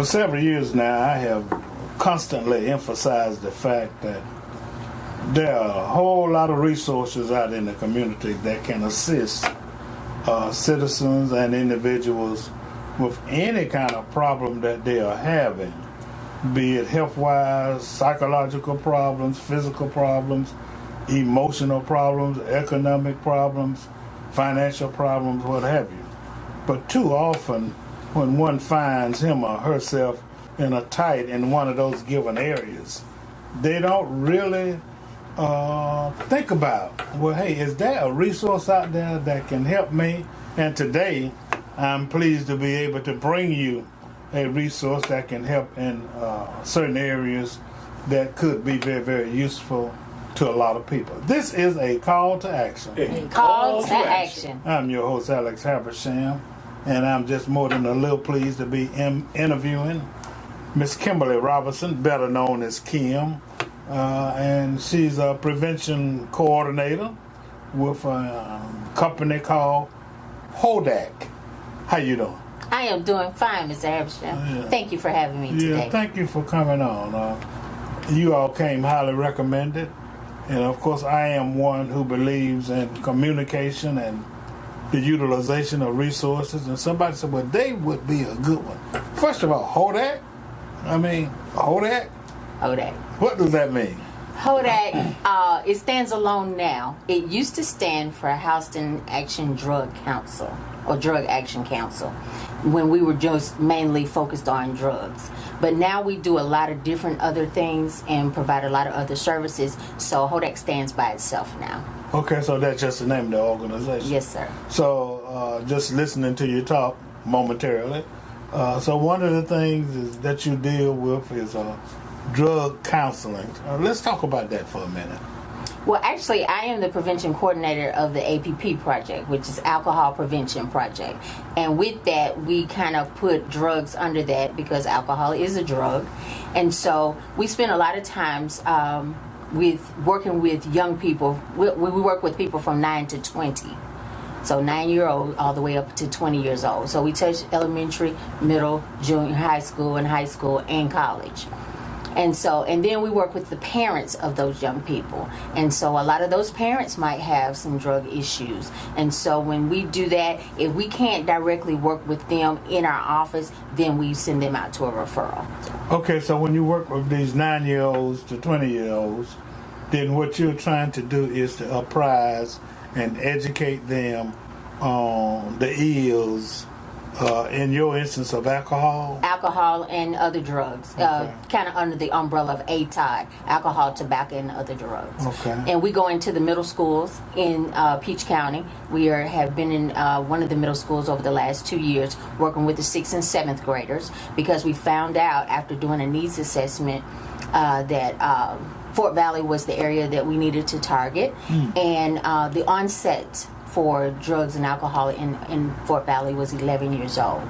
For several years now, I have constantly emphasized the fact that there are a whole lot of resources out in the community that can assist citizens and individuals with any kind of problem that they are having, be it health-wise, psychological problems, physical problems, emotional problems, economic problems, financial problems, what have you. But too often, when one finds him or herself in one of those given areas, they don't really think about, well, hey, is there a resource out there that can help me? And today, I'm pleased to be able to bring you a resource that can help in certain areas that could be very, very useful to a lot of people. This is a call to action. A call to action. I'm your host, Alex Habersham, and I'm just more than a little pleased to be interviewing Miss Kimberly Robinson, better known as Kim, and she's a prevention coordinator with a company called Hodac. How you doing? I am doing fine, Mr. Habersham. Yeah. Thank you for having me today. Yeah, thank you for coming on. You all came highly recommended, and of course I am one who believes in communication and the utilization of resources. And somebody said, well, they would be a good one. First of all, Hodac? Hodac? Hodac. What does that mean? Hodac, it stands alone now. It used to stand for Houston Action Drug Council, or Drug Action Council, when we were just mainly focused on drugs. But now we do a lot of different other things and provide a lot of other services, so Hodac stands by itself now. Okay, so that's just the name of the organization? Yes, sir. So just listening to you talk momentarily, so one of the things is that you deal with is drug counseling. Let's talk about that for a minute. Well, actually, I am the prevention coordinator of the APP project, which is Alcohol Prevention Project. And with that, we kind of put drugs under that because alcohol is a drug. And so we spend a lot of times with working with young people. We work with people from 9 to 20. So 9-year-old all the way up to 20 years old. So we touch elementary, middle, junior high school, and college. And then we work with the parents of those young people. And so a lot of those parents might have some drug issues. And so when we do that, if we can't directly work with them in our office, then we send them out to a referral. Okay, so when you work with these 9-year-olds to 20-year-olds, then what you're trying to do is to apprise and educate them on the ills, in your instance, of alcohol? Alcohol and other drugs, okay. Kind of under the umbrella of ATOD, alcohol, tobacco, and other drugs. Okay. And we go into the middle schools in Peach County. We have been in one of the middle schools over the last 2 years working with the 6th and 7th graders because we found out after doing a needs assessment that Fort Valley was the area that we needed to target. And the onset for drugs and alcohol in Fort Valley was 11 years old.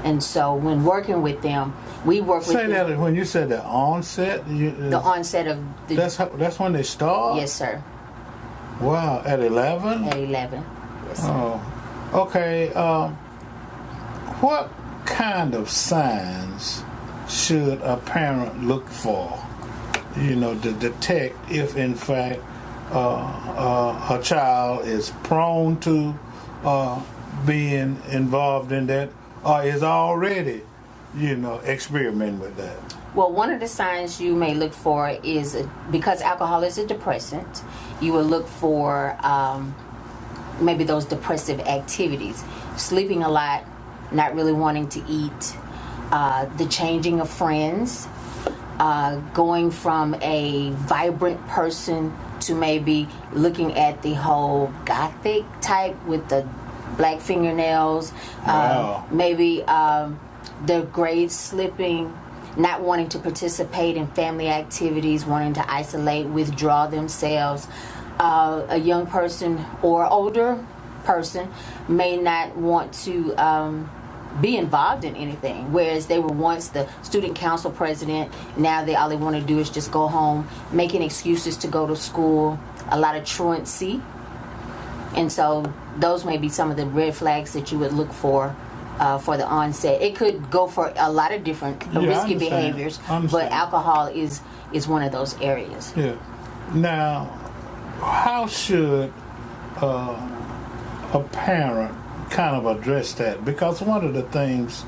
And so when working with them, we work with them. Say that when you said the onset? The onset of the... That's when they start? Yes, sir. Wow, at 11? At 11, yes, sir. Oh, okay. What kind of signs should a parent look for, to detect if in fact a child is prone to being involved in that or is already, experimenting with that? Well, one of the signs you may look for is, because alcohol is a depressant, you will look for maybe those depressive activities. Sleeping a lot, not really wanting to eat, the changing of friends, going from a vibrant person to maybe looking at the whole gothic type with the black fingernails, wow. Maybe their grades slipping, not wanting to participate in family activities, wanting to isolate, withdraw themselves. A young person or older person may not want to be involved in anything, whereas they were once the student council president. Now all they want to do is just go home, making excuses to go to school, a lot of truancy. And so those may be some of the red flags that you would look for for the onset. It could go for a lot of different risky behaviors, but alcohol is one of those areas. Yeah. Now, how should a parent kind of address that? Because one of the things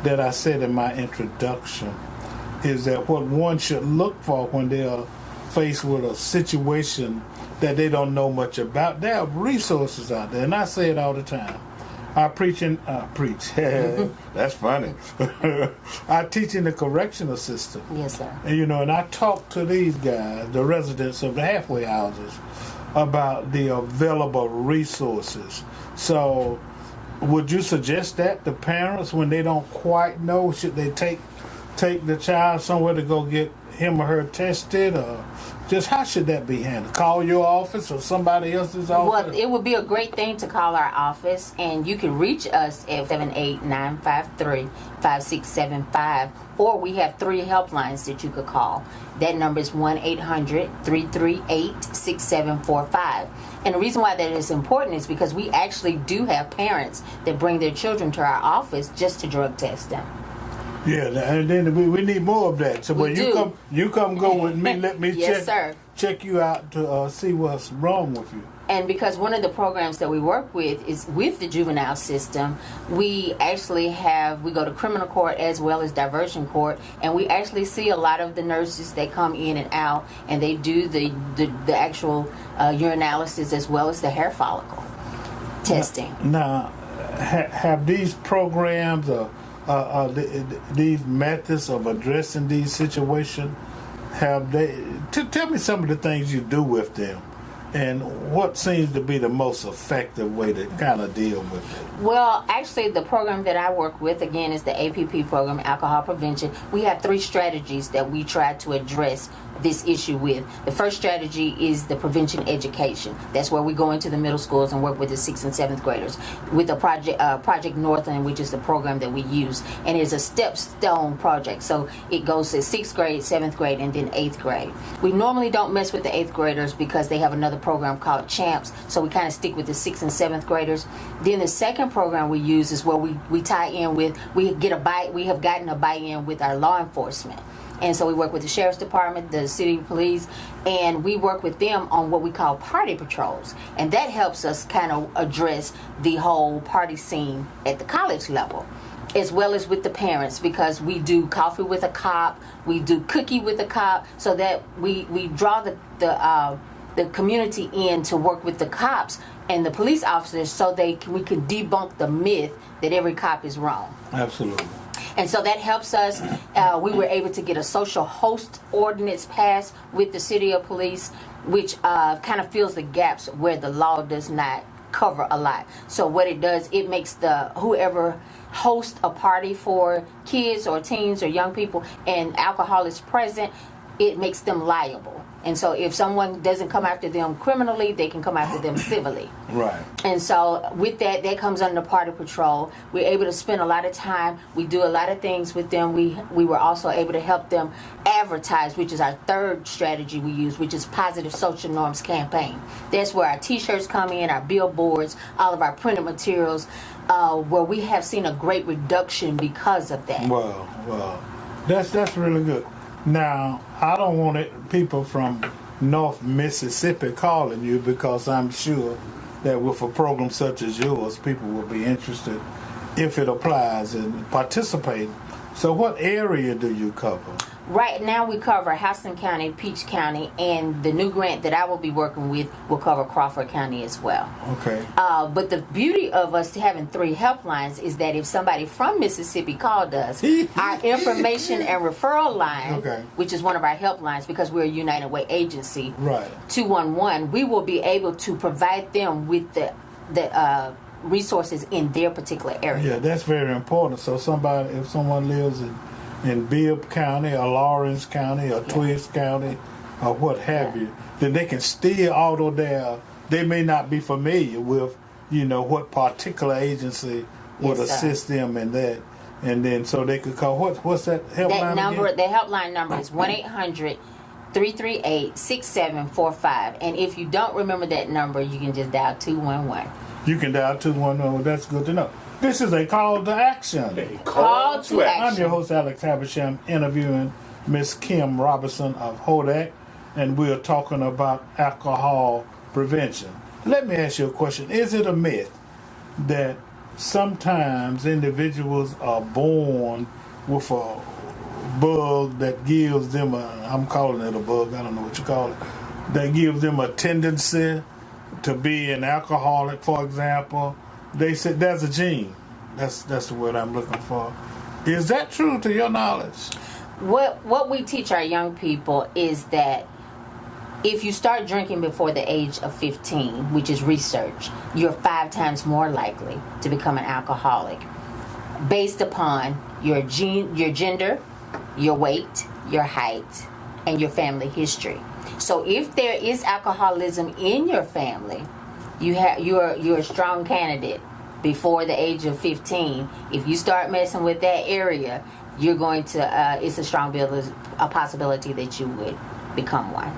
that I said in my introduction is that what one should look for when they are faced with a situation that they don't know much about, there are resources out there, and I say it all the time. I preach. That's funny. I teach in the correctional system. Yes, sir. And, and I talk to these guys, the residents of the halfway houses, about the available resources. So, would you suggest that to parents when they don't quite know, should they take the child somewhere to go get him or her tested, or just how should that be handled? Call your office or somebody else's office? Well, it would be a great thing to call our office, and you can reach us at 78953-5675, or we have 3 helplines that you could call. That number is 1-800-338-6745. And the reason why that is important is because we actually do have parents that bring their children to our office just to drug test them. Yeah, and then we need more of that. So when you come go with me, let me check you out to see what's wrong with you. And because one of the programs that we work with is with the juvenile system, we actually we go to criminal court as well as diversion court, and we actually see a lot of the nurses that come in and out, and they do the actual urinalysis as well as the hair follicle testing. Now, have these programs these methods of addressing these situations, tell me some of the things you do with them and what seems to be the most effective way to kind of deal with it? Well, actually, the program that I work with, again, is the APP program, Alcohol Prevention. We have 3 strategies that we try to address this issue with. The first strategy is the prevention education. That's where we go into the middle schools and work with the 6th and 7th graders with a Project Northland, which is the program that we use. And it's a stepstone project. So it goes to 6th grade, 7th grade, and then 8th grade. We normally don't mess with the 8th graders because they have another program called Champs. So we kind of stick with the 6th and 7th graders. Then the second program we use is where we tie in with, we have gotten a buy-in with our law enforcement. And so we work with the Sheriff's Department, the City Police, and we work with them on what we call party patrols. And that helps us kind of address the whole party scene at the college level, as well as with the parents, because we do coffee with a cop, we do cookie with a cop, so that we draw the community in to work with the cops and the police officers so we can debunk the myth that every cop is wrong. Absolutely. And so that helps us. We were able to get a social host ordinance passed with the City of Police, which kind of fills the gaps where the law does not cover a lot. So what it does, it makes whoever hosts a party for kids or teens or young people and alcohol is present, it makes them liable. And so if someone doesn't come after them criminally, they can come after them civilly. Right. And so with that comes under party patrol. We're able to spend a lot of time. We do a lot of things with them. We were also able to help them advertise, which is our third strategy we use, which is Positive Social Norms Campaign. That's where our T-shirts come in, our billboards, all of our printed materials, where we have seen a great reduction because of that. Well, that's really good. Now, I don't want people from North Mississippi calling you, because I'm sure that with a program such as yours, people will be interested if it applies and participate. So what area do you cover? Right now we cover Houston County, Peach County, and the new grant that I will be working with will cover Crawford County as well. Okay. But the beauty of us having 3 helplines is that if somebody from Mississippi called us, our information and referral line, which is one of our helplines because we're a United Way agency, right, 211, we will be able to provide them with the resources in their particular area. Yeah, that's very important. So if someone lives in Bibb County or Lawrence County or Twiggs County or what have you, then they can still, although they may not be familiar with, what particular agency would assist them in that. And then so they could call, what's that helpline that number again? The helpline number is 1-800-338-6745. And if you don't remember that number, you can just dial 211. You can dial 210. That's good to know. This is a call to action. Call to action. I'm your host, Alex Habersham, interviewing Miss Kim Robinson of Hodac, and we are talking about alcohol prevention. Let me ask you a question. Is it a myth that sometimes individuals are born with a bug that gives them I'm calling it a bug, I don't know what you call it, that gives them a tendency to be an alcoholic, for example? They said there's a gene. That's the word I'm looking for. Is that true to your knowledge? What we teach our young people is that if you start drinking before the age of 15, which is research, you're 5 times more likely to become an alcoholic based upon your gender, your weight, your height, and your family history. So if there is alcoholism in your family, you're a strong candidate before the age of 15. If you start messing with that area, you're going to it's a strong possibility that you would become one.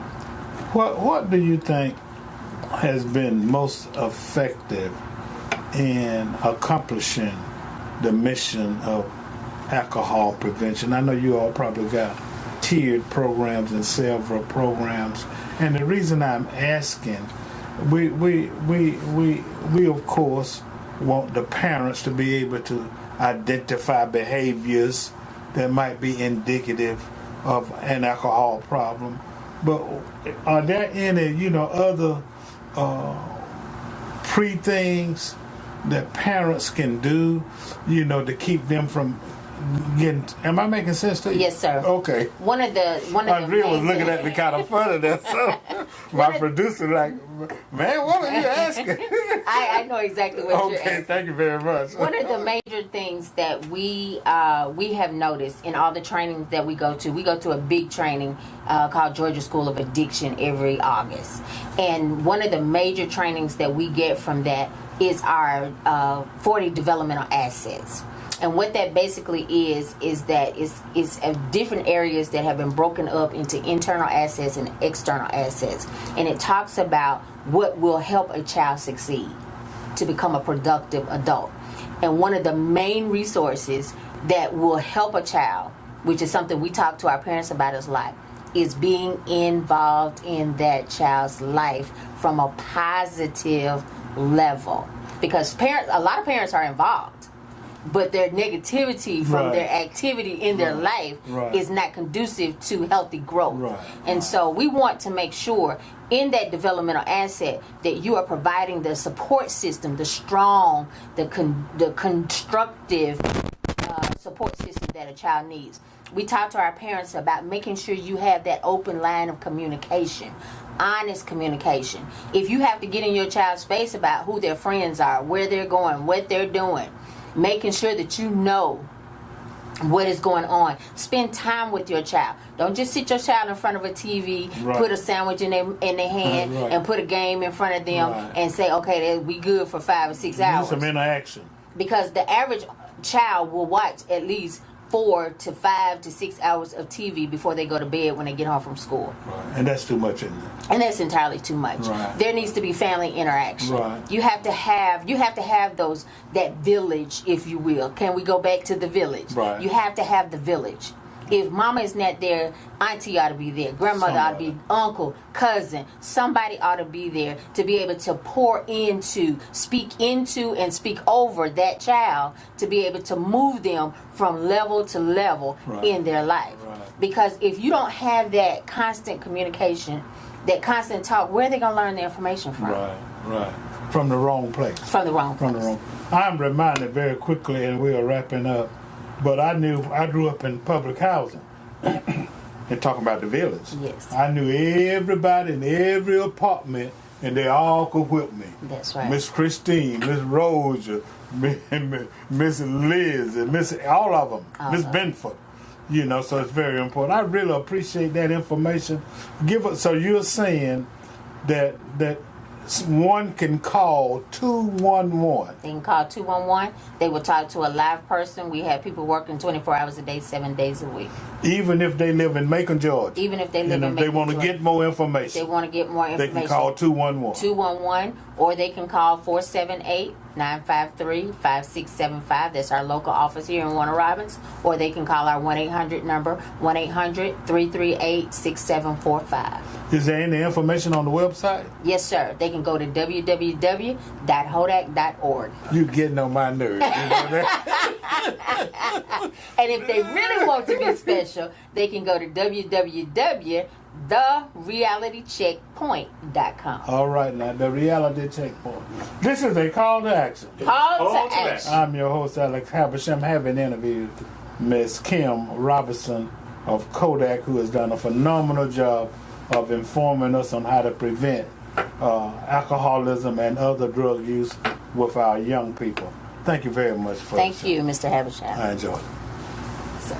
What do you think has been most effective in accomplishing the mission of alcohol prevention? I know you all probably got tiered programs and several programs, and the reason I'm asking, we of course want the parents to be able to identify behaviors that might be indicative of an alcohol problem. But are there any, other pre-things that parents can do, to keep them from getting? Am I making sense to you? Yes, sir. Okay. One of the Andrea was looking at me kind of funny there, so my producer like, man, what are you asking? I know exactly what you're asking. Okay, thank you very much. One of the major things that we have noticed in all the trainings that we go to a big training called Georgia School of Addiction every August. And one of the major trainings that we get from that is our 40 developmental assets. And what that basically is that it's different areas that have been broken up into internal assets and external assets. And it talks about what will help a child succeed to become a productive adult. And one of the main resources that will help a child, which is something we talk to our parents about a lot, is being involved in that child's life from a positive level. Because a lot of parents are involved, but their negativity from their activity in their life is not conducive to healthy growth. And so we want to make sure in that developmental asset that you are providing the support system, the strong, the constructive support system that a child needs. We talk to our parents about making sure you have that open line of communication, honest communication. If you have to get in your child's face about who their friends are, where they're going, what they're doing, making sure that you know what is going on. Spend time with your child. Don't just sit your child in front of a TV, put a sandwich in their hand, and put a game in front of them and say, okay, we good for 5 or 6 hours. Need some interaction. Because the average child will watch at least 4 to 5 to 6 hours of TV before they go to bed when they get home from school. And that's too much, isn't it? And that's entirely too much. There needs to be family interaction. You have to have that village, if you will. Can we go back to the village? You have to have the village. If mama is not there, auntie ought to be there, grandmother ought to be, uncle, cousin, somebody ought to be there to be able to pour into, speak into, and speak over that child to be able to move them from level to level in their life. Because if you don't have that constant communication, that constant talk, where are they going to learn the information from? From the wrong place. From the wrong place. I'm reminded very quickly, and we are wrapping up, but I grew up in public housing. And talking about the village. Yes. I knew everybody in every apartment, and they all could whip me. That's right. Miss Christine, Miss Rosa, Miss Liz, and all of them. Miss Benford. So it's very important. I really appreciate that information. So you're saying that one can call 211. They can call 211. They will talk to a live person. We have people working 24 hours a day, 7 days a week. Even if they live in Macon, Georgia. Even if they live and in if Macon, they want to Georgia. get more information, They want to get more information. they can call 211. 211, or they can call 478-953-5675. That's our local office here in Warner Robins. Or they can call our 1-800 number, 1-800-338-6745. Is there any information on the website? Yes, sir. They can go to www.hodac.org. You getting on my nerves. You know that? And if they really want to be special, they can go to www.therealitycheckpoint.com. All right, now, the reality checkpoint. This is a call to action. Call to action. I'm your host, Alex Habersham, having interviewed Miss Kim Robinson of Hodac, who has done a phenomenal job of informing us on how to prevent alcoholism and other drug use with our young people. Thank you very much for Thank you, Mr. Habersham. I enjoyed it. So.